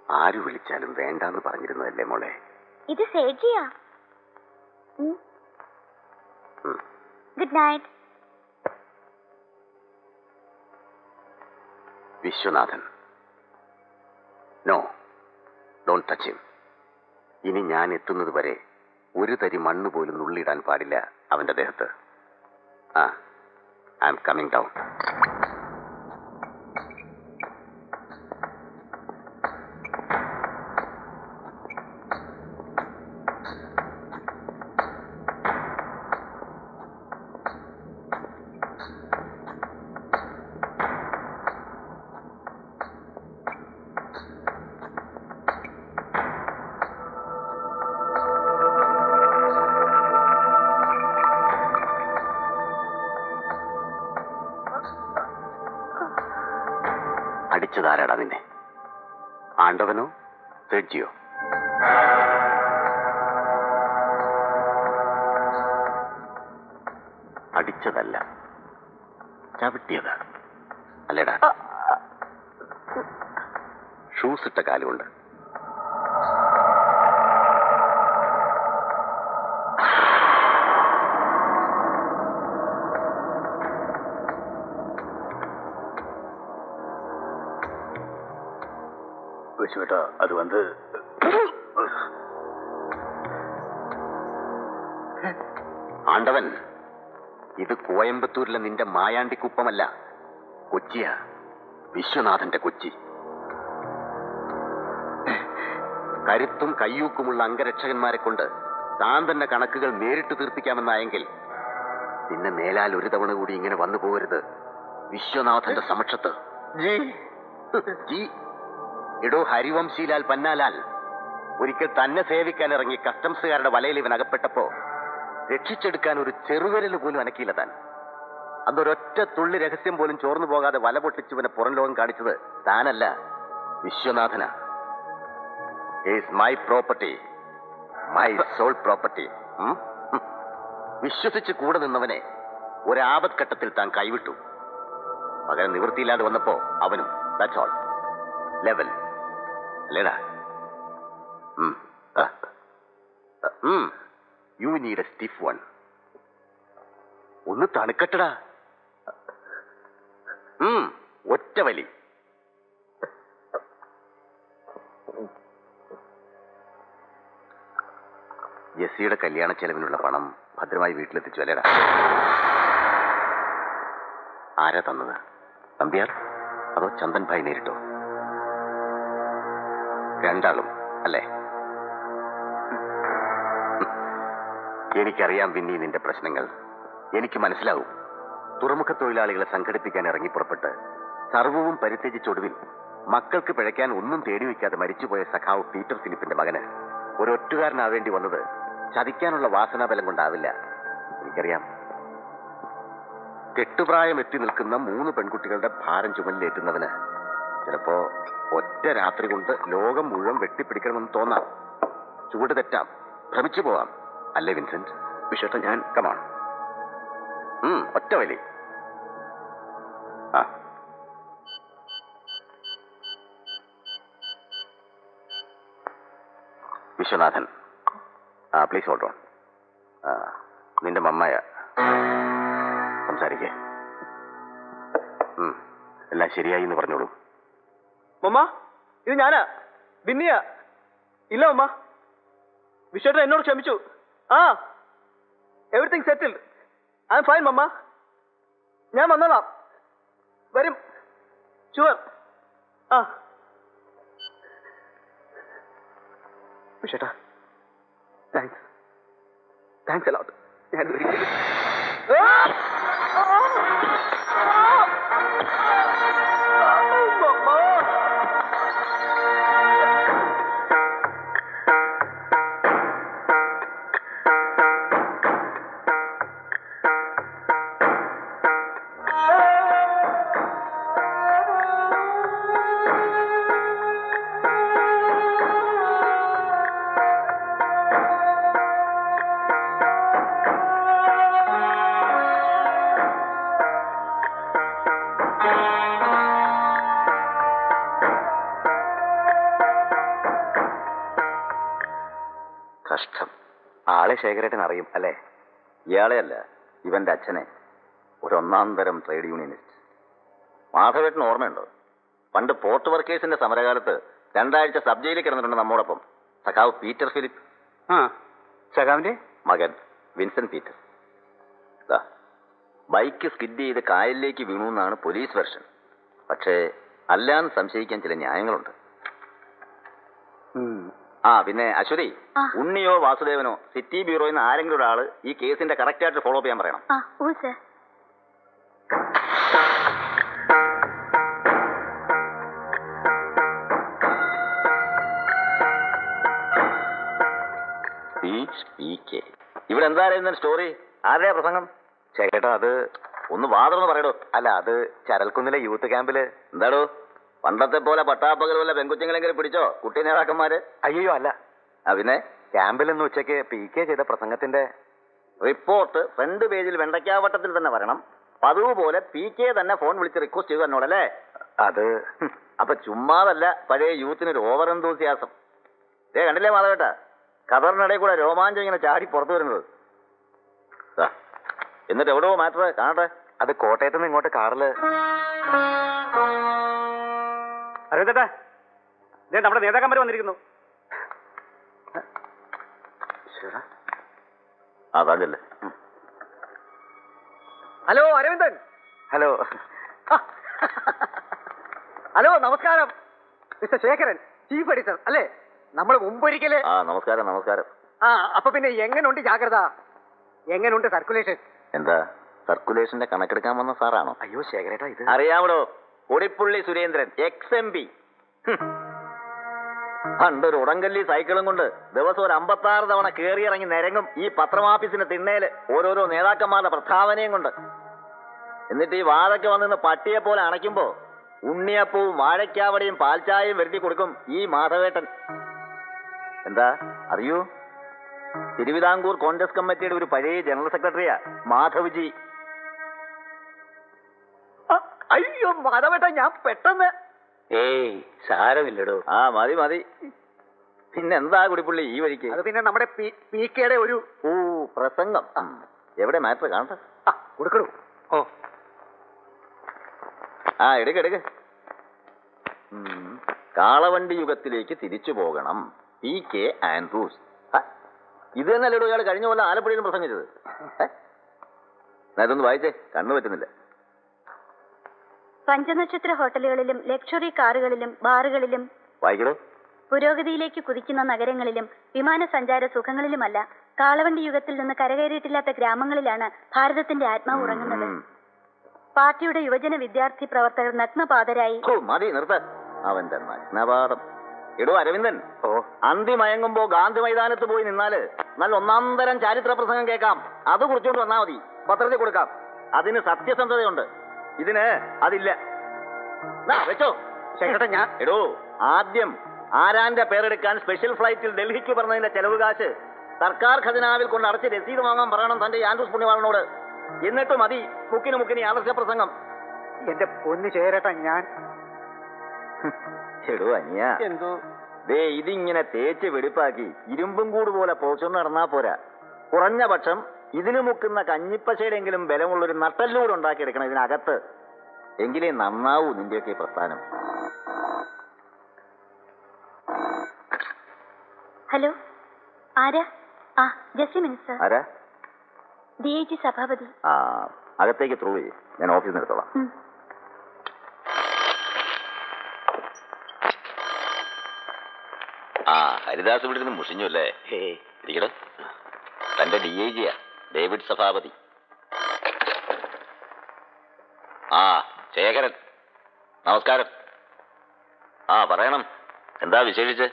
ആര് വിളിച്ചാലും വേണ്ടാന്ന് പറഞ്ഞിരുന്നതല്ലേ മോളെ? ഇത് സേജിയാ. Good night. Viswanathan, no, don't touch him. ഇനി ഞാൻ എത്തുന്നത് വരെ ഒരു തരി മണ്ണ് പോലും നുള്ളിയിടാൻ പാടില്ല അവന്റെ ദേഹത്ത്. I am coming down. അടിച്ചതാരാടാ നിന്നെ? ആണ്ടവനോ സെഡ്ജിയോ? അടിച്ചതല്ല, ചവിട്ടിയതാ അല്ലേടാ? ഷൂസ് ഇട്ട കാലുകൊണ്ട്. அது வந்து ആണ്ടവൻ, ഇത് കോയമ്പത്തൂരിലെ നിന്റെ മായാണ്ടിക്കുപ്പമല്ല, കൊച്ചിയാ, വിശ്വനാഥന്റെ കൊച്ചി. കരുത്തും കയ്യൂക്കുമുള്ള അംഗരക്ഷകന്മാരെ കൊണ്ട് താൻ തന്നെ കണക്കുകൾ നേരിട്ട് തീർപ്പിക്കാമെന്നായെങ്കിൽ പിന്നെ മേലാൽ ഒരു തവണ കൂടി ഇങ്ങനെ വന്നു പോകരുത് വിശ്വനാഥന്റെ സമക്ഷത്ത്. ജി ഇടോ ഹരിവംശീലാൽ പന്നാലാൽ ഒരിക്കൽ തന്നെ സേവിക്കാൻ ഇറങ്ങി കസ്റ്റംസുകാരുടെ വലയിൽ ഇവൻ അകപ്പെട്ടപ്പോ രക്ഷിച്ചെടുക്കാൻ ഒരു ചെറുവിരൽ പോലും അനക്കിയില്ല താൻ. അന്നൊരൊറ്റ തുള്ളി രഹസ്യം പോലും ചോർന്നു പോകാതെ വല പൊട്ടിച്ചുവിനെ പുറം ലോകം കാണിച്ചത് താനല്ല, വിശ്വനാഥന. Is my property, my soul property. വിശ്വസിച്ച് കൂടെ നിന്നവനെ ഒരാപത്ഘട്ടത്തിൽ താൻ കൈവിട്ടു. പകരം നിവൃത്തിയില്ലാതെ വന്നപ്പോ അവനും ദാറ്റ്സ് ഓൾ. ലെവൽ അല്ലേടാ? You need A stiff one. ഒന്ന് തണുക്കട്ടടാ. ഒറ്റ വലി. ജെസ്സിയുടെ കല്യാണ ചെലവിനുള്ള പണം ഭദ്രമായി വീട്ടിലെത്തിച്ചു അല്ലേടാ? ആരാ തന്നത്? നമ്പ്യാർ അതോ ചന്ദൻ ഭായ് നേരിട്ടോ? രണ്ടാളും അല്ലേ? എനിക്കറിയാം പിന്നീ നിന്റെ പ്രശ്നങ്ങൾ. എനിക്ക് മനസ്സിലാവും. തുറമുഖ തൊഴിലാളികളെ സംഘടിപ്പിക്കാൻ ഇറങ്ങി പുറപ്പെട്ട് സർവവും പരിത്യജിച്ചൊടുവിൽ മക്കൾക്ക് പിഴയ്ക്കാൻ ഒന്നും തേടി വയ്ക്കാതെ മരിച്ചുപോയ സഖാവ് പീറ്റർ ഫിലിപ്പിന്റെ മകന് ഒരൊറ്റുകാരനാവേണ്ടി വന്നത് ചതിക്കാനുള്ള വാസനാബലം കൊണ്ടാവില്ല. എനിക്കറിയാം. കെട്ടുപ്രായം എത്തി നിൽക്കുന്ന 3 പെൺകുട്ടികളുടെ ഭാരം ചുമലിലേറ്റുന്നവന് ചിലപ്പോ ഒറ്റ രാത്രി കൊണ്ട് ലോകം മുഴുവൻ വെട്ടിപ്പിടിക്കണമെന്ന് തോന്നാം. ചുവട് തെറ്റാം, ഭ്രമിച്ചു പോവാം. അല്ലേ വിൻസെന്റ്? വിശേഷ ഞാൻ കമാൺ. ഒറ്റ വലി. Viswanathan, please hold on. നിന്റെ മമ്മയ സംസാരിക്കേ. എല്ലാം ശരിയായി എന്ന് പറഞ്ഞോളൂ. മമ്മ, ഇത് ഞാനാ, ബിന്നിയാ. ഇല്ല മമ്മ, വിശ്വേട്ടൻ എന്നോട് ക്ഷമിച്ചു. Everything settled. I am fine mamma. ഞാൻ വന്നോളാം, വരും, ഷുവർ. വിശ്വേട്ടാ, thanks a lot. ഞാൻ കഷ്ടം. ആളെ ശേഖരേട്ടൻ അറിയും അല്ലേ? ഇയാളെയല്ല, ഇവന്റെ അച്ഛനെ. ഒരു ഒന്നാം തരം ട്രേഡ് യൂണിയനിസ്റ്റ്. മാധവേട്ടന് ഓർമ്മയുണ്ടോ? പണ്ട് പോർട്ട് വർക്കേഴ്സിന്റെ സമരകാലത്ത് 2 ആഴ്ച സബ് ജയിലിൽ കിടന്നിട്ടുണ്ട് നമ്മോടൊപ്പം. സഖാവ് പീറ്റർ ഫിലിപ്പ്. സഖാവിന്റെ മകൻ വിൻസെന്റ് പീറ്റർ. ദാ, ബൈക്ക് സ്കിഡ് ചെയ്ത് കായലിലേക്ക് വീണു എന്നാണ് പോലീസ് വെർഷൻ. പക്ഷേ അല്ലാന്ന് സംശയിക്കാൻ ചില ന്യായങ്ങളുണ്ട്. പിന്നെ അശ്വതി, ആ. ഉണ്ണിയോ വാസുദേവനോ സിറ്റി ബ്യൂറോയിൽ നിന്ന് ആരെങ്കിലും ഒരാള് ഈ കേസിന്റെ കറക്റ്റ് ആയിട്ട് ഫോളോ ചെയ്യാൻ പറയണം. സർ. ഇവിടെ എന്തായിരുന്നു സ്റ്റോറി? ആരുടെയാ പ്രസംഗം? ശേഖരേട്ടാ, അത് ഒന്ന് വാതർന്ന് പറയടോ. അല്ല, അത് ചരൽക്കുന്നിലെ യൂത്ത് ക്യാമ്പില്. എന്താടോ, പണ്ടത്തെ പോലെ പട്ടാപ്പകൽ പോലെ പെൺകുച്ചങ്ങളെങ്കിലും പിടിച്ചോ കുട്ടി നേതാക്കന്മാര്? അയ്യോ അല്ല, പിന്നെ ക്യാമ്പിൽ ഇന്ന് ഉച്ചയ്ക്ക് PK ചെയ്ത പ്രസംഗത്തിന്റെ റിപ്പോർട്ട് ഫ്രണ്ട് പേജിൽ വെണ്ടയ്ക്കാവട്ടത്തിൽ തന്നെ വരണം. പതിവ് പോലെ PK തന്നെ ഫോൺ വിളിച്ച് റിക്വസ്റ്റ് ചെയ്തു തന്നോടല്ലേ? അത് അപ്പൊ ചുമ്മാതല്ല പഴയ യൂത്തിനൊരു ഓവർ എന്തൂസിയാസം. കണ്ടില്ലേ മാധവേട്ട, ഖബറിനിടയിൽ കൂടെ രോമാഞ്ചം ഇങ്ങനെ ചാടി പുറത്തു വരുന്നത്. എന്നിട്ട് എവിടെയോ മാറ്റർ കാണട്ടെ. അത് കോട്ടയത്ത് നിന്ന് ഇങ്ങോട്ട് കാറില്. അറിയത്തേട്ടാ, നമ്മുടെ നേതാക്കന്മാർ വന്നിരിക്കുന്നു. അതല്ലേ. ഹലോ അരവിന്ദൻ. ഹലോ. ഹലോ, നമസ്കാരം. മിസ്റ്റർ ശേഖരൻ, ചീഫ് എഡിറ്റർ അല്ലേ? നമ്മൾ മുമ്പൊരിക്കല്. നമസ്കാരം. നമസ്കാരം. അപ്പൊ പിന്നെ എങ്ങനുണ്ട് ജാഗ്രത? എങ്ങനുണ്ട് സർക്കുലേഷൻ? എന്താ, സർക്കുലേഷന്റെ കണക്കെടുക്കാൻ വന്ന സാറാണോ? അയ്യോ ശേഖരേട്ടാ, ഇത് അറിയാമോ, കൊടിപ്പുള്ളി സുരേന്ദ്രൻ, XMP. പണ്ടൊരു ഉടങ്കല്ലി സൈക്കിളും കൊണ്ട് ദിവസം ഒരു 56 തവണ കേറിയിറങ്ങി നിരങ്ങും ഈ പത്രമാഫീസിന്റെ തിണ്ണയില് ഓരോരോ നേതാക്കന്മാരുടെ പ്രസ്താവനയും കൊണ്ട്. എന്നിട്ട് ഈ വാതൊക്കെ വന്നിന്ന് പട്ടിയെ പോലെ അണയ്ക്കുമ്പോ ഉണ്ണിയപ്പവും വാഴയ്ക്കാവടയും പാൽച്ചായയും വരുത്തി കൊടുക്കും ഈ മാധവേട്ടൻ. എന്താ അറിയൂ? തിരുവിതാംകൂർ കോൺഗ്രസ് കമ്മിറ്റിയുടെ ഒരു പഴയ ജനറൽ സെക്രട്ടറിയാ മാധവ്ജി. അയ്യോ മാധവേട്ട, ഞാൻ പെട്ടെന്ന്. ഏയ് സാരമില്ലടോ. മതി. പിന്നെന്താ കുടിപ്പുള്ളി ഈ വഴിക്ക്? അത് പിന്നെ നമ്മുടെ PKയുടെ ഒരു പ്രസംഗം. എവിടെ മാറ്റർ കാണട്ടെ. കൊടുക്കണു. എടുക്ക്. കാളവണ്ടി യുഗത്തിലേക്ക് തിരിച്ചു പോകണം, PK ആൻഡ്രൂസ്. ഇത് തന്നെയല്ലോ ഇയാൾ കഴിഞ്ഞ പോലെ ആലപ്പുഴയിലും പ്രസംഗിച്ചത്. ഇതൊന്ന് വായിച്ചേ, കണ്ണു പറ്റുന്നില്ല. പഞ്ചനക്ഷത്ര ഹോട്ടലുകളിലും ലക്ഷറി കാറുകളിലും ബാറുകളിലും വായിക്കണോ? പുരോഗതിയിലേക്ക് കുതിക്കുന്ന നഗരങ്ങളിലും വിമാനസഞ്ചാര സുഖങ്ങളിലുമല്ല, കാളവണ്ടി യുഗത്തിൽ നിന്ന് കരകയറിയിട്ടില്ലാത്ത ഗ്രാമങ്ങളിലാണ് ഭാരതത്തിന്റെ ആത്മാവ് ഉറങ്ങുന്നത്. പാർട്ടിയുടെ യുവജന വിദ്യാർത്ഥി പ്രവർത്തകർ നഗ്നപാതരായി. മതി, നിർത്ത. അവന്റെ നഗ്നപാതം. എടോ അരവിന്ദൻ, അന്തി മയങ്ങുമ്പോ ഗാന്ധി മൈതാനത്ത് പോയി നിന്നാല് നല്ല ഒന്നാം തരം ചരിത്ര പ്രസംഗം കേൾക്കാം. അത് കുറിച്ചോണ്ട് വന്നാ മതി, പത്രത്തിൽ കൊടുക്കാം. അതിന് സത്യസന്ധതയുണ്ട്, ഇതിന് അതില്ല. വെച്ചോ ശേഖരേട്ടാ. ഞാൻ എടോ, ആദ്യം ആരാന്റെ പേരെടുക്കാൻ സ്പെഷ്യൽ ഫ്ലൈറ്റിൽ ഡൽഹിക്ക് പറഞ്ഞതിന്റെ ചെലവ് കാശ് സർക്കാർ ഖജനാവിൽ കൊണ്ട് അടച്ച് രസീത് വാങ്ങാൻ പറയണം തന്റെ ആൻഡ്രൂസ് പുണ്യവാളനോട്. എന്നിട്ട് മതി മുക്കിന് ആദർശ പ്രസംഗം. എന്റെ പൊന്ന് ശേഖരേട്ടാ, ഞാൻ എടോ അനിയ, എന്തോ ഇതിങ്ങനെ തേച്ച് വെടിപ്പാക്കി ഇരുമ്പും കൂട് പോലെ പോച്ചൊന്ന് നടന്നാ പോരാ. കുറഞ്ഞ പക്ഷം ഇതിന് മുക്കുന്ന കഞ്ഞിപ്പശയുടെയെങ്കിലും ബലമുള്ളൊരു നട്ടല്ലൂടെ ഉണ്ടാക്കിയെടുക്കണം ഇതിനകത്ത്. എങ്കിലേ നന്നാവൂ നിന്റെയൊക്കെ പ്രസ്ഥാനം. ഹലോ, ആരാ? Just minister. ആരാ? DIG സഭാപതി. അകത്തേക്ക് ത്രൂ ചെയ്യും, ഞാൻ ഓഫീസിൽ നിന്ന് എടുത്തോളാം. ഹരിദാസ് ഇവിടെ നിന്ന് മുഷിഞ്ഞു അല്ലേ? ഇരിക്കടോ, തന്റെ DIGയാ ഡേവിഡ് സഭാപതി. ശേഖരൻ, നമസ്കാരം. പറയണം, എന്താ വിശേഷിച്ച്?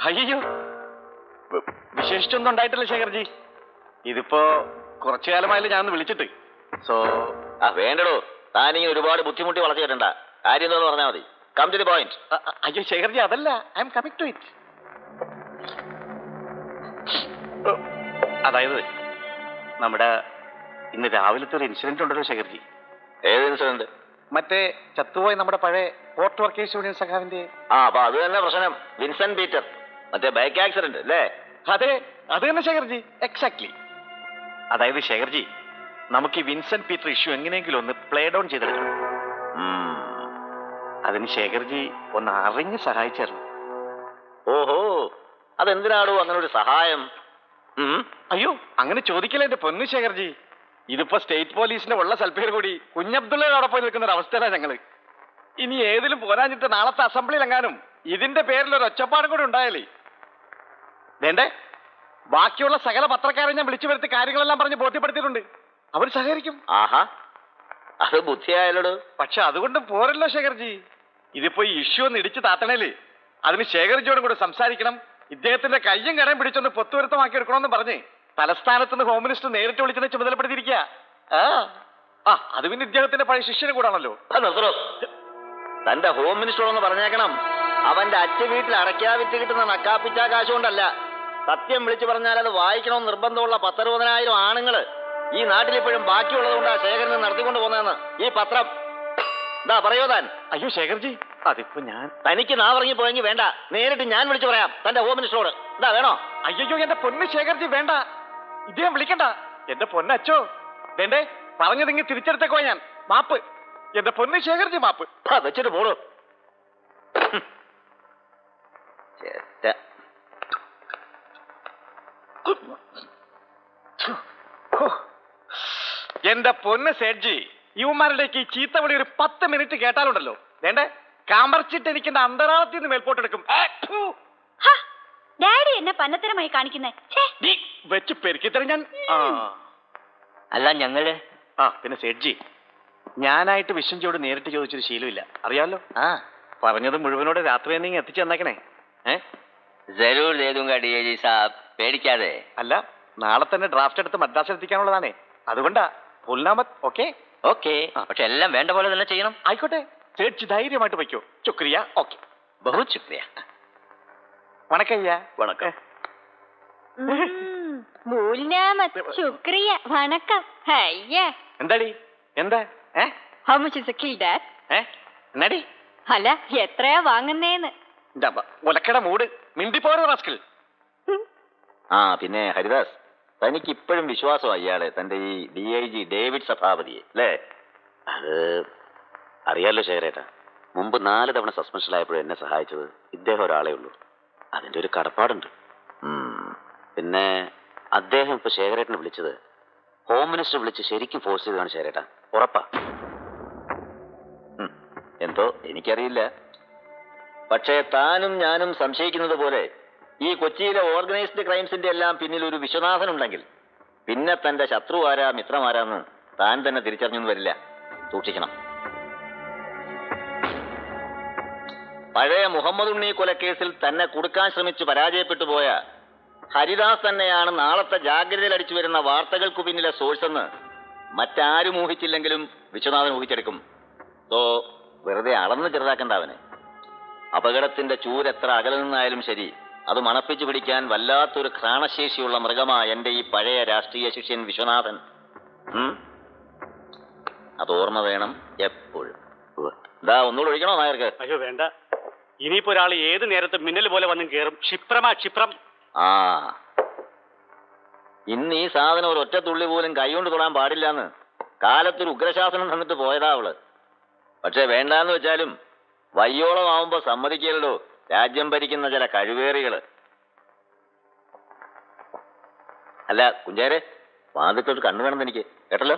അയ്യോ, വിശേഷിച്ചൊന്നും ഉണ്ടായിട്ടില്ല ശേഖർജി. ഇതിപ്പോ കുറച്ചു കാലമായാലും ഞാൻ വിളിച്ചിട്ട്. വേണ്ടടോ, താനിങ്ങനെ ഒരുപാട് ബുദ്ധിമുട്ടി വളച്ചു കേട്ടണ്ട. കാര്യം എന്താന്ന് പറഞ്ഞാൽ മതി. Come to the point. അയ്യോ ശേഖർജി, അതല്ല, I am coming to it. അതായത് നമ്മുടെ ഇന്ന് രാവിലത്തെ ഒരു ഇൻസിഡന്റ് ഉണ്ടല്ലോ ശേഖർജി. ഏത് ഇൻസിഡന്റ്? മറ്റേ ചത്തുപോയി നമ്മുടെ പഴയ പോർട്ട് വർക്കേഴ്സ് യൂണിയൻ സഖാവിന്റെ. അപ്പൊ അത് തന്നെ പ്രശ്നം. വിൻസെന്റ് പീറ്റർ, മറ്റേ ബൈക്ക് ആക്സിഡന്റ് അല്ലേ? അതെ, അത് തന്നെ ശേഖർജി, എക്സാക്ട്ലി. അതായത് ശേഖർജി, നമുക്ക് ഈ വിൻസെന്റ് പീറ്റർ ഇഷ്യൂ എങ്ങനെയെങ്കിലും ഒന്ന് പ്ലേ ഡൗൺ ചെയ്തെടുക്കണം. അതിന് ശേഖർജി ഒന്ന് അറിഞ്ഞ് സഹായിച്ചായിരുന്നു. ഓഹോ, അതെന്തിനാടോ അങ്ങനെ ഒരു സഹായം? അയ്യോ, അങ്ങനെ ചോദിക്കല എന്റെ പൊന്നു ശേഖർജി. ഇതിപ്പോ സ്റ്റേറ്റ് പോലീസിന്റെ ഉള്ള സൽപ്പേർ കൂടി കുഞ്ഞബ്ദുള്ളയുടെ അവിടെ പോയി നിൽക്കുന്ന ഒരു അവസ്ഥയിലാണ് ഞങ്ങള്. ഇനി ഏതിലും പോരാഞ്ഞിട്ട് നാളത്തെ അസംബ്ലിയിലെങ്ങാനും ഇതിന്റെ പേരിൽ ഒരു ഒച്ചപ്പാടും കൂടി ഉണ്ടായാലേ വേണ്ടേ. ബാക്കിയുള്ള സകല പത്രക്കാരെ ഞാൻ വിളിച്ചു വരുത്തി കാര്യങ്ങളെല്ലാം പറഞ്ഞ് ബോധ്യപ്പെടുത്തിയിട്ടുണ്ട്. അവർ സഹകരിക്കും. ആഹാ, അത് ബുദ്ധിയായാലോട്. പക്ഷെ അതുകൊണ്ട് പോരല്ലോ ശേഖർജി. ഇതിപ്പോ ഈ ഇഷ്യൂ ഒന്ന് ഇടിച്ചു താത്തണേല് അതിന് ശേഖർജിയോടും കൂടെ സംസാരിക്കണം. ഇദ്ദേഹത്തിന്റെ കയ്യും കടയും പിടിച്ചൊന്ന് പൊത്തുവരുത്തമാക്കി എടുക്കണമെന്ന് പറഞ്ഞ് തലസ്ഥാനത്ത് നിന്ന് ഹോം മിനിസ്റ്റർ നേരിട്ട് വിളിച്ചതിനെ ചുമതലപ്പെടുത്തിയിരിക്കുക. അത് പിന്നെ ഇദ്ദേഹത്തിന്റെ പഴയ ശിഷ്യനെ കൂടാണല്ലോ. നിർത്തണോ, തന്റെ ഹോം മിനിസ്റ്ററോടൊന്ന് പറഞ്ഞേക്കണം, അവന്റെ അച്ഛ വീട്ടിൽ അടയ്ക്കാ വിറ്റ് കിട്ടുന്ന നക്കാപ്പിച്ച കാശ് കൊണ്ടല്ല, സത്യം വിളിച്ചു പറഞ്ഞാൽ അത് വായിക്കണമെന്ന് നിർബന്ധമുള്ള 10,000-20,000 ആണുങ്ങള് ഈ നാട്ടിലിപ്പോഴും ബാക്കിയുള്ളത് കൊണ്ടാ ശേഖരന് നടത്തിക്കൊണ്ട് പോകുന്നതെന്ന് ഈ പത്രം. എന്താ പറയോ താൻ? അയ്യോ ശേഖർജി, അതിപ്പോ ഞാൻ തനിക്ക് നാ പറഞ്ഞു പോയെങ്കിൽ വേണ്ട, നേരിട്ട് ഞാൻ വിളിച്ചു പറയാം തന്റെ ഹോം മിനിസ്റ്ററോട്. എന്താ വേണോ? അയ്യോ എന്റെ പൊന്ന് ശേഖർജി വേണ്ട, ഇദ്ദേഹം വിളിക്കണ്ട. എന്റെ പൊന്നച്ചോ, വേണ്ടേ പറഞ്ഞതെങ്കിൽ തിരിച്ചെടുത്തേക്കോ ഞാൻ. മാപ്പ്, എന്റെ പൊന്ന് ശേഖർജി, മാപ്പ്. വെച്ചിട്ട് പോടോ. എന്റെ പൊന്ന് സേഡ്ജി, യുവമാരുടെയൊക്കെ ഈ ചീത്തവിളി ഒരു 10 മിനിറ്റ് കേട്ടാലുണ്ടല്ലോ, വേണ്ടേ കാമർച്ചിട്ട് എനിക്ക് എന്റെ അന്തരാളത്തിൽ നിന്ന് മേൽപോട്ടെടുക്കും. ഡാഡി എന്നെ പന്നത്തരമായി കാണിക്കുന്നേ. വെച്ച് പെരുക്കിത്തരം ഞാൻ. അല്ല ഞങ്ങള് പിന്നെ സേഡ്ജി, ഞാനായിട്ട് വിശ്വഞ്ചിയോട് നേരിട്ട് ചോദിച്ചൊരു ശീലമില്ല, അറിയാമല്ലോ. പറഞ്ഞത് മുഴുവനോട് രാത്രി തന്നെ ഇങ്ങ് എത്തിച്ചു തന്നേക്കണേ. പേടിക്കാതെ. അല്ല, നാളെ തന്നെ ഡ്രാഫ്റ്റ് എടുത്ത് മദ്രാസിൽ എത്തിക്കാനുള്ളതാണേ, അതുകൊണ്ടാ. പുൽനാമത് ഓക്കെ? ഓക്കെ, പക്ഷെ എല്ലാം വേണ്ട പോലെ തന്നെ ചെയ്യണം. ആയിക്കോട്ടെ, സേഡ്ജി ധൈര്യമായിട്ട് വയ്ക്കോ. ശുക്രിയ. ഓക്കെ, ബഹുത് ശുക്രിയ. വണക്കയ്യ. വണക്കം. ശുക്രിയ, വണക്കം. എന്താടി? എന്താ How much is a kill, Dad? എന്നാടി? അല്ല, എത്രയാ വാങ്ങുന്നേന്ന്. ഒലക്കട മൂട്, മിണ്ടിപ്പോര റാസ്കൽ. പിന്നെ ഹരിദാസ്, തനിക്ക് ഇപ്പോഴും വിശ്വാസമായി ഇയാളെ, തന്റെ ഈ DIG ഡേവിഡ് സഭാപതിയെ അല്ലേ? അത് അറിയാലോ ശേഖരേട്ടാ, മുമ്പ് 4 തവണ സസ്പെൻഷനിലായപ്പോഴും എന്നെ സഹായിച്ചത് ഇദ്ദേഹം ഒരാളേ ഉള്ളൂ. അതിന്റെ ഒരു കടപ്പാടുണ്ട്. പിന്നെ അദ്ദേഹം ഇപ്പൊ ശേഖരേട്ടനെ വിളിച്ചത് ഹോം മിനിസ്റ്റർ വിളിച്ച് ശരിക്കും ഫോഴ്സ് ചെയ്തതാണ് ശേഖരേട്ടാ, ഉറപ്പാ. എന്തോ എനിക്കറിയില്ല, പക്ഷേ താനും ഞാനും സംശയിക്കുന്നത് പോലെ ഈ കൊച്ചിയിലെ ഓർഗനൈസ്ഡ് ക്രൈംസിന്റെ എല്ലാം പിന്നിൽ ഒരു വിശ്വനാഥൻ ഉണ്ടെങ്കിൽ പിന്നെ തന്റെ ശത്രു ആരാ മിത്രമാരാന്ന് താൻ തന്നെ തിരിച്ചറിഞ്ഞെന്ന് വരില്ല. സൂക്ഷിക്കണം. പഴയ മുഹമ്മദ് ഉണ്ണി കൊലക്കേസിൽ തന്നെ കുടുക്കാൻ ശ്രമിച്ചു പരാജയപ്പെട്ടു പോയ ഹരിദാസ് തന്നെയാണ് നാളത്തെ ജാഗ്രതയിൽ അടിച്ചു വരുന്ന വാർത്തകൾക്കു പിന്നിലെ സോഴ്സ് എന്ന് മറ്റാരും ഊഹിച്ചില്ലെങ്കിലും വിശ്വനാഥൻ ഊഹിച്ചെടുക്കും. സോ വെറുതെ അളന്ന് ചെറുതാക്കണ്ട അവനെ. അപകടത്തിന്റെ ചൂരെത്ര അകലെ നിന്നായാലും ശരി, അത് മണപ്പിച്ചു പിടിക്കാൻ വല്ലാത്തൊരു ഘ്രാണശേഷിയുള്ള മൃഗമാ എന്റെ ഈ പഴയ രാഷ്ട്രീയ ശിഷ്യൻ വിശ്വനാഥൻ. അത് ഓർമ്മ വേണം എപ്പോഴും. ഇതാ ഒന്നുകൂടെ ഒഴിക്കണോ നായർക്ക്? അയ്യോ വേണ്ട, ഇനിയിപ്പോ ഒരാൾ ഏത് നേരത്ത് മിന്നൽ പോലെ വന്നും കേറും. ക്ഷിപ്രമാ ക്ഷിപ്രം. ഇന്ന് ഈ സാധനം ഒരു ഒറ്റ തുള്ളി പോലും കൈകൊണ്ട് തൊടാൻ പാടില്ലാന്ന് കാലത്തൊരു ഉഗ്രശാസനം തന്നിട്ട് പോയതാ അവള്. പക്ഷെ വേണ്ടാന്ന് വെച്ചാലും വയ്യോളം ആവുമ്പോ സമ്മതിക്കല്ലോ രാജ്യം ഭരിക്കുന്ന ചില കഴിവേറികള്. അല്ല കുഞ്ചേരെ, വാതിട്ടൊരു കണ്ണു വേണം എനിക്ക്, കേട്ടല്ലോ.